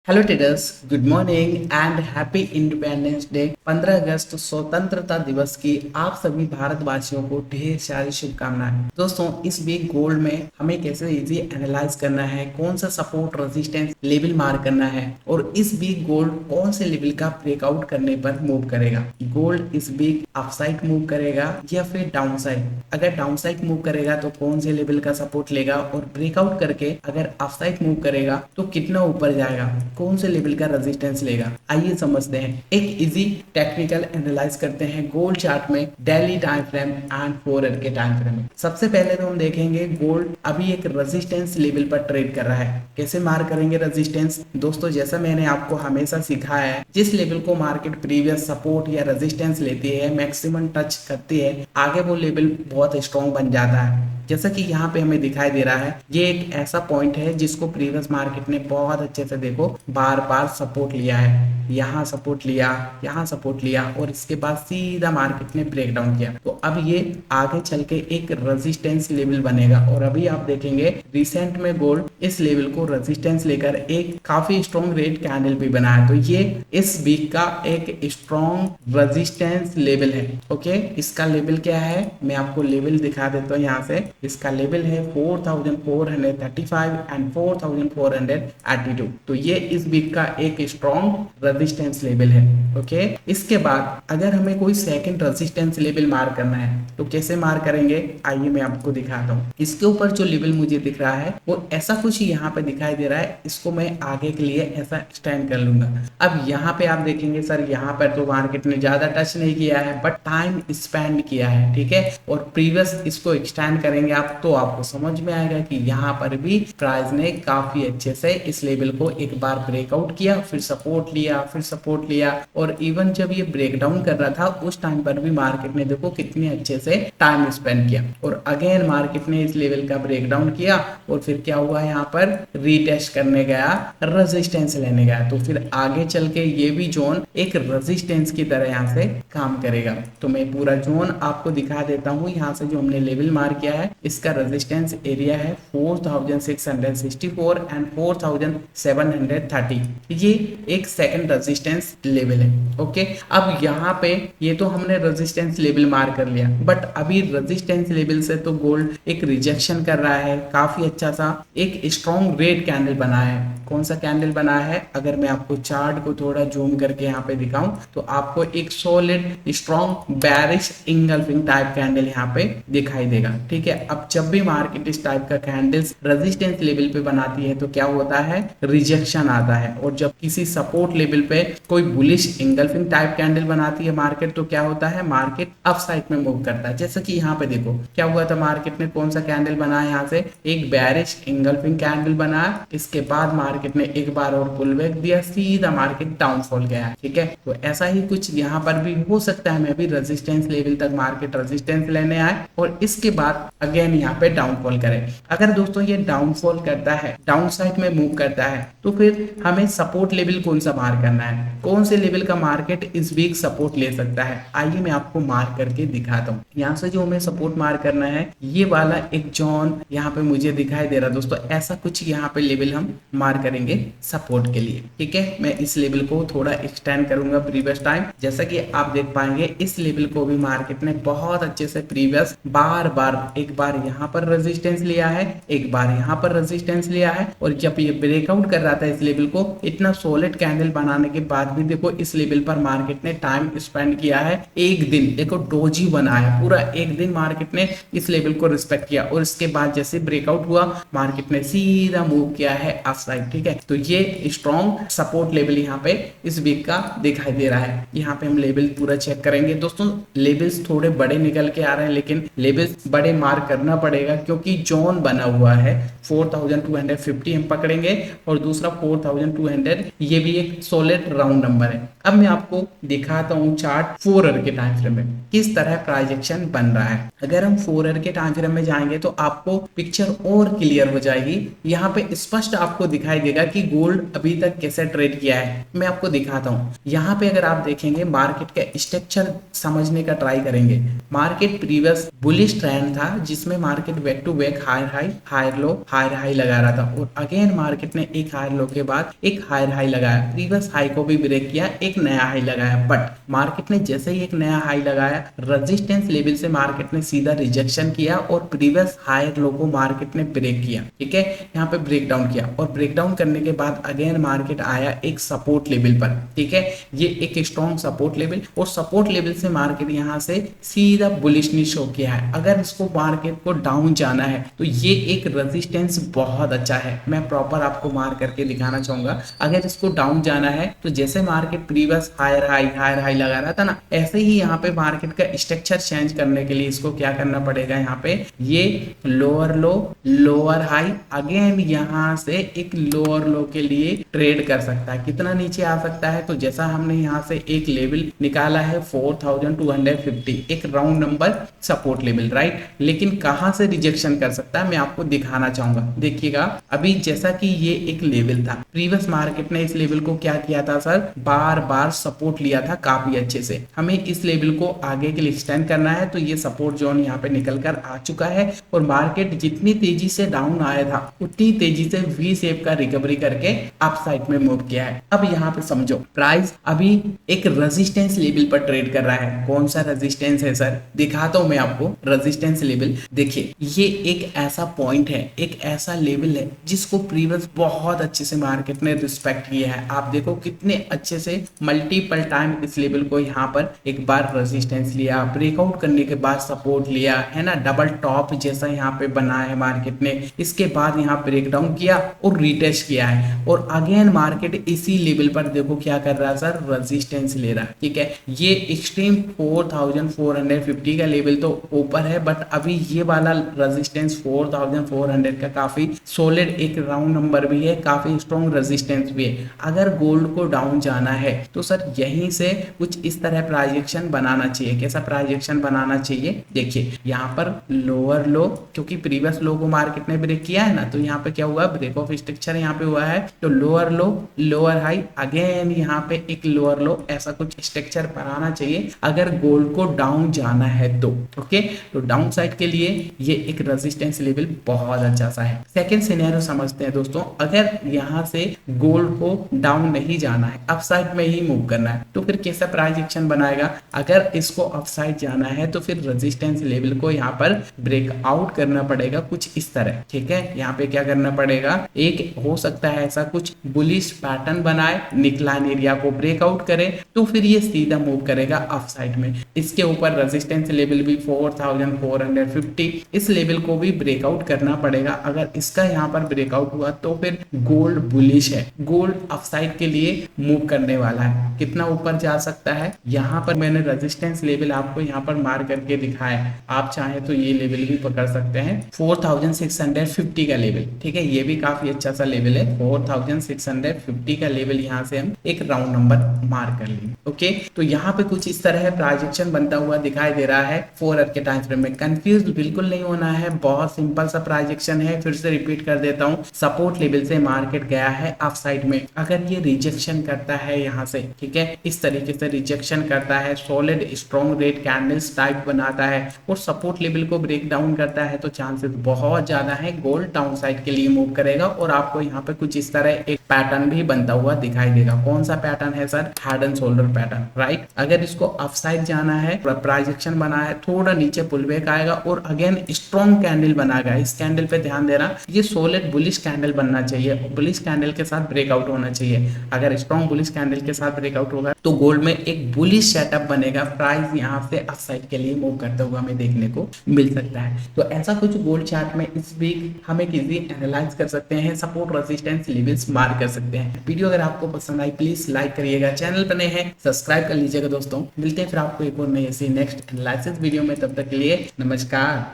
Hello traders, good morning and happy independence day. 15 अगस्त स्वतंत्रता दिवस की आप सभी भारतवासियों को ढेर सारी शुभकामनाएं। दोस्तों, इस वीक गोल्ड में हमें कैसे इजी एनालाइज करना है, कौन सा सपोर्ट रेजिस्टेंस लेवल मार करना है और इस वीक गोल्ड कौन से लेवल का ब्रेकआउट करने पर मूव करेगा। गोल्ड इस वीक अपसाइड मूव करेगा या फिर डाउन साइड। अगर डाउन साइड मूव करेगा तो कौन से लेवल का सपोर्ट लेगा और ब्रेकआउट करके अगर अपसाइड मूव करेगा तो कितना ऊपर जाएगा, कौन से लेवल का रेजिस्टेंस लेगा। आइए समझते हैं, एक इजी टेक्निकल एनालाइज करते हैं गोल्ड चार्ट में daily time frame and 4 hour के टाइम फ्रेम में। सबसे पहले तो हम देखेंगे गोल्ड अभी एक रेजिस्टेंस लेवल पर ट्रेड कर रहा है। कैसे मार करेंगे रेजिस्टेंस? दोस्तों, जैसा मैंने आपको हमेशा सिखाया है, जिस लेवल को मार्केट प्रीवियस सपोर्ट या रेजिस्टेंस लेती है, मैक्सिमम टच करती है, आगे वो लेवल बहुत स्ट्रॉन्ग बन जाता है। जैसा कि यहाँ पे हमें दिखाई दे रहा है, ये एक ऐसा पॉइंट है जिसको प्रीवियस मार्केट ने बहुत अच्छे से देखो बार बार सपोर्ट लिया है। यहाँ सपोर्ट लिया, यहाँ सपोर्ट लिया और इसके बाद सीधा मार्केट ने ब्रेक डाउन किया। तो अब ये आगे चल के एक रेजिस्टेंस लेवल बनेगा और अभी आप देखेंगे रिसेंट में गोल्ड इस लेवल को रेजिस्टेंस लेकर एक काफी स्ट्रॉन्ग रेड कैंडल भी बना है। तो ये इस वीक का एक स्ट्रॉन्ग रेजिस्टेंस लेवल है। ओके, इसका लेवल क्या है मैं आपको लेवल दिखा देता हूँ। यहाँ से इसका लेवल है 4435 एंड 4482। तो ये इस वीक का एक स्ट्रॉन्ग रेजिस्टेंस लेवल है। ओके, इसके बाद अगर हमें कोई सेकंड रेजिस्टेंस लेवल मार करना है तो कैसे मार करेंगे, आइए मैं आपको दिखाता हूँ। इसके ऊपर जो लेवल मुझे दिख रहा है वो ऐसा कुछ यहाँ पे दिखाई दे रहा है। इसको मैं आगे के लिए ऐसा स्टैंड कर लूंगा। अब यहाँ पे आप देखेंगे सर, यहाँ पर तो मार्केट ने ज्यादा टच नहीं किया है बट टाइम स्पेंड किया है, ठीक है। और प्रीवियस इसको एक्सटेंड करेंगे आप तो आपको समझ में आएगा कि यहाँ पर भी प्राइस ने काफी अच्छे से इस लेवल को एक बार ब्रेकआउट किया, फिर सपोर्ट लिया, फिर सपोर्ट लिया और इवन जब ये ब्रेक डाउन कर रहा था उस टाइम पर भी मार्केट ने देखो कितने अच्छे से टाइम स्पेंड किया और अगेन मार्केट ने इस लेवल का ब्रेक डाउन किया और फिर क्या हुआ, यहाँ पर रीटेस्ट करने गया, रेजिस्टेंस लेने गया। तो फिर आगे चल के ये भी जोन एक रेजिस्टेंस की तरह यहाँ से काम करेगा। तो मैं पूरा जोन आपको दिखा देता हूँ। यहाँ से जो हमने लेवल मार किया है इसका रेजिस्टेंस एरिया है 4664 एंड 4730। ये एक सेकंड रेजिस्टेंस लेवल है। ओके, अब यहाँ पे ये तो हमने रेजिस्टेंस लेवल मार कर लिया बट अभी रेजिस्टेंस लेवल से तो गोल्ड एक रिजेक्शन कर रहा है। काफी अच्छा सा एक स्ट्रॉन्ग रेड कैंडल बना है। कौन सा कैंडल बना है, अगर मैं आपको चार्ट को थोड़ा जूम करके यहाँ पे दिखाऊं तो आपको एक solid strong bearish engulfing type candle यहाँ पे दिखाई देगा, ठीक है। अब जब भी मार्केट इस टाइप का कैंडल्स रेजिस्टेंस लेवल पे बनाती है तो क्या होता है, रिजेक्शन आता है। और जब किसी सपोर्ट लेवल पे कोई बुलिश इंगल्फिंग टाइप कैंडल बनाती है मार्केट तो क्या होता है, मार्केट अप साइड में मूव करता है। जैसे कि यहाँ पे देखो क्या हुआ था, मार्केट ने कौन सा कैंडल बनाया, यहाँ से एक बेरिश इंगल्फिंग कैंडल बनाया। इसके बाद मार्केट ने एक बार और पुल बैक दिया, सीधा मार्केट डाउनफॉल गया, ठीक है। तो ऐसा ही कुछ यहाँ पर भी हो सकता है। मैं भी रेजिस्टेंस लेवल तक मार्केट रेजिस्टेंस लेने आए और इसके बाद अगेन यहाँ पे डाउनफॉल करे। अगर दोस्तों ये डाउनफॉल करता है, डाउन साइड में मूव करता है तो फिर हमें सपोर्ट लेवल कौन सा मार करना है, कौन से लेवल का मार्केट इस वीक सपोर्ट ले सकता है। आइए मैं आपको मार्क करके दिखाता हूँ। यहाँ से जो हमें सपोर्ट मार करना है ये वाला एक जोन यहाँ पे मुझे दिखाई दे रहा है। दोस्तों, ऐसा कुछ यहाँ पे लेवल हम मार करेंगे सपोर्ट के लिए, ठीक है। मैं इस लेवल को थोड़ा एक्सटेंड करूंगा प्रीवियस टाइम। जैसा कि आप देख पाएंगे इस लेवल को भी मार्केट ने बहुत अच्छे से प्रीवियस बार बार, एक बार यहाँ पर रेजिस्टेंस लिया है, एक बार यहाँ पर रेजिस्टेंस लिया है और जब ये ब्रेकआउट कर रहा था इस लेवल को, इतना सॉलिड कैंडल बनाने के बाद भी देखो इस लेवल पर मार्केट ने टाइम स्पेंड किया है। एक दिन देखो डोजी बनाया, पूरा एक दिन मार्केट ने इस लेवल को रिस्पेक्ट किया और इसके बाद जैसे ब्रेकआउट हुआ मार्केट ने सीधा मूव किया है अप साइड, ठीक है। तो ये स्ट्रॉन्ग सपोर्ट लेवल यहाँ पे इस वीक का दिखाई दे रहा है। यहाँ पे हम लेवल पूरा चेक करेंगे। दोस्तों, लेवल्स थोड़े बड़े निकल के आ रहे हैं लेकिन लेवल्स बड़े मार्क करना पड़ेगा क्योंकि जोन बना हुआ है 4250 हम पकड़ेंगे और दूसरा 4200, ये भी एक सॉलिड राउंड नंबर है। अब मैं आपको दिखाता हूँ चार्ट 4 आवर के टाइम फ्रेम में किस तरह प्राइजेक्शन बन रहा है। अगर हम 4 आवर के टाइम फ्रेम में जाएंगे तो आपको पिक्चर और क्लियर हो जाएगी। यहाँ पे स्पष्ट आपको दिखाई देगा कि गोल्ड अभी तक कैसे ट्रेड किया है। मैं आपको दिखाता हूँ। यहाँ पे अगर आप देखेंगे मार्केट का स्ट्रक्चर समझने का ट्राई करेंगे। मार्केट प्रीवियस बुलिश ट्रेंड था जिसमें इसमें market back to back higher low higher high लगा रहा था और अगेन मार्केट ने एक हायर लो के बाद एक हायर हाई लगाया, प्रीवियस हाई को भी ब्रेक किया, एक नया हाई लगाया। बट मार्केट ने जैसे ही एक नया हाई लगाया, रेजिस्टेंस लेवल से मार्केट ने सीधा रिजेक्शन किया और प्रीवियस हायर लो को मार्केट ने ब्रेक किया। ठीक है, यहाँ पे ब्रेक डाउन किया और ब्रेक डाउन करने के बाद अगेन मार्केट आया एक सपोर्ट लेवल पर। ठीक है, ये एक स्ट्रॉन्ग सपोर्ट लेवल और सपोर्ट लेवल से मार्केट यहाँ से सीधा बुलिशनेस शो किया है। अगर इसको मार्केट को डाउन जाना है तो ये एक रेजिस्टेंस बहुत अच्छा है, मैं प्रॉपर आपको मार्क करके दिखाना चाहूंगा। अगर इसको डाउन जाना है तो जैसे मार्केट प्रीवियस हायर हाई लगा रहा था ना, ऐसे ही यहाँ पे मार्केट का स्ट्रक्चर चेंज करने के लिए इसको क्या करना पड़ेगा, यहाँ पे ये लोअर लो लोअर हाई, अगेन यहाँ से एक लोअर लो के लिए ट्रेड कर सकता है। कितना नीचे आ सकता है, तो जैसा हमने यहाँ से एक लेवल निकाला है 4250, एक round number support level, right. लेकिन कहां से रिजेक्शन कर सकता है मैं आपको दिखाना चाहूंगा। देखिएगा, अभी जैसा कि ये एक लेवल था, प्रीवियस मार्केट ने इस लेवल को क्या किया था सर, बार बार सपोर्ट लिया था काफी अच्छे से। हमें इस लेवल को आगे के लिए एक्सटेंड करना है, तो ये सपोर्ट जोन यहाँ पे निकल कर आ चुका है और मार्केट जितनी तेजी से डाउन आया था उतनी तेजी से वी शेप का रिकवरी करके अप साइड में मूव किया है। अब यहाँ पे समझो, प्राइस अभी एक रेजिस्टेंस लेवल पर ट्रेड कर रहा है। कौन सा रेजिस्टेंस है सर, दिखाता हूं मैं आपको रेजिस्टेंस लेवल। देखिए, ये एक ऐसा पॉइंट है, एक ऐसा लेवल है जिसको प्रीवियस बहुत अच्छे से मार्केट ने रिस्पेक्ट किया है। आप देखो कितने अच्छे से मल्टीपल टाइम इस लेवल को यहाँ पर एक बार रेजिस्टेंस लिया, ब्रेकआउट करने के बाद सपोर्ट लिया है ना, डबल टॉप जैसा यहाँ पे बना है मार्केट ने, इसके बाद यहाँ ब्रेक डाउन किया और रिटेस्ट किया है और अगेन मार्केट इसी लेवल पर देखो क्या कर रहा है सर, रेजिस्टेंस ले रहा है। ठीक है, ये एक्सट्रीम 4450 का लेवल तो ऊपर है, बट अभी ये वाला रेजिस्टेंस 4400 का काफी सॉलिड एक राउंड नंबर भी है, काफी स्ट्रॉन्ग रेजिस्टेंस भी है। अगर गोल्ड को डाउन जाना है तो सर यहीं से कुछ इस तरह प्रोजेक्शन बनाना चाहिए। कैसा प्रोजेक्शन बनाना चाहिए, देखिए यहाँ पर लोअर लो, क्योंकि प्रीवियस लो को मार्केट ने ब्रेक किया है ना, तो यहाँ पे क्या हुआ, ब्रेक ऑफ स्ट्रक्चर यहाँ पे हुआ है, तो लोअर लो लोअर हाई, अगेन यहाँ पे एक लोअर लो, ऐसा कुछ स्ट्रक्चर बनाना चाहिए अगर गोल्ड को डाउन जाना है तो। ओके, तो डाउन साइड के लिए ये एक रेजिस्टेंस लेवल बहुत अच्छा सा है। सेकंड सिनेरियो समझते हैं दोस्तों, अगर यहाँ से गोल्ड को डाउन नहीं जाना है, अप साइड में ही मूव करना है, तो फिर कैसा प्राइजेक्शन बनाएगा। अगर इसको अप साइड जाना है तो फिर रेजिस्टेंस लेवल को यहाँ पर ब्रेकआउट करना पड़ेगा कुछ इस तरह। ठीक है, यहाँ पे क्या करना पड़ेगा, एक हो सकता है ऐसा कुछ बुलिश पैटर्न बनाए, निकलाइन एरिया को ब्रेकआउट करे, तो फिर ये सीधा मूव करेगा अप साइड में। इसके ऊपर रेजिस्टेंस लेवल भी 4450, इस लेवल को भी ब्रेकआउट करना पड़ेगा। अगर इसका यहाँ पर ब्रेकआउट हुआ तो फिर गोल्ड बुलिश है, गोल्ड अप साइड के लिए मूव करने वाला है। कितना ऊपर जा सकता है, यहाँ पर मैंने रेजिस्टेंस लेवल आपको यहाँ पर मार करके दिखाया है, आप चाहे तो ये लेवल भी पकड़ सकते हैं 4650 का लेवल। ठीक है, ये भी काफी अच्छा सा लेवल है, 4650 का लेवल यहाँ से हम एक राउंड नंबर मार कर लेंगे। ओके, तो यहाँ पे कुछ इस तरह प्रोजेक्शन बनता हुआ दिखाई दे रहा है 4 आवर के टाइम फ्रेम में। कंफ्यूज बिल्कुल नहीं होना है, बहुत सिंपल सा प्रोजेक्शन है। फिर से रिपीट कर देता हूँ, सपोर्ट लेवल से मार्केट गया है अप साइड में, अगर ये रिजेक्शन करता है यहाँ से, ठीक है, इस तरीके से रिजेक्शन करता है, solid strong red candles type बनाता है और सपोर्ट लेवल को ब्रेक डाउन करता है, तो चांसेस बहुत ज्यादा है गोल्ड डाउन साइड के लिए मूव करेगा और आपको यहाँ पे कुछ इस तरह एक पैटर्न भी बनता हुआ दिखाई देगा। कौन सा पैटर्न है sir, head and shoulder pattern, right. अगर इसको अप साइड जाना है, प्रोजेक्शन बना है, थोड़ा नीचे पुल बैक आएगा और अगेन स्ट्रॉन्ग कैंडल बनाएगा। इस कैंडल पे ध्यान देना, ये सॉलिड बुलिश कैंडल बनना चाहिए, बुलिश कैंडल के साथ ब्रेकआउट होना चाहिए। अगर स्ट्रॉन्ग बुलिश कैंडल के साथ ब्रेकआउट होगा तो गोल्ड में एक बुलिश सेटअप बनेगा, प्राइस यहाँ से अप साइड के लिए मूव करते हुए हमें देखने को मिल सकता है। तो ऐसा कुछ गोल्ड चार्ट में इस वीक हमें किसी एनालाइज कर सकते हैं, सपोर्ट रेजिस्टेंस लेवल्स मार्क कर सकते हैं। वीडियो अगर आपको पसंद आई प्लीज लाइक करिएगा, चैनल पर नए हैं सब्सक्राइब कर लीजिएगा दोस्तों। मिलते हैं फिर आपको एक और नई ऐसी नेक्स्ट एनालिसिस वीडियो में, तब तक के लिए नमस्कार।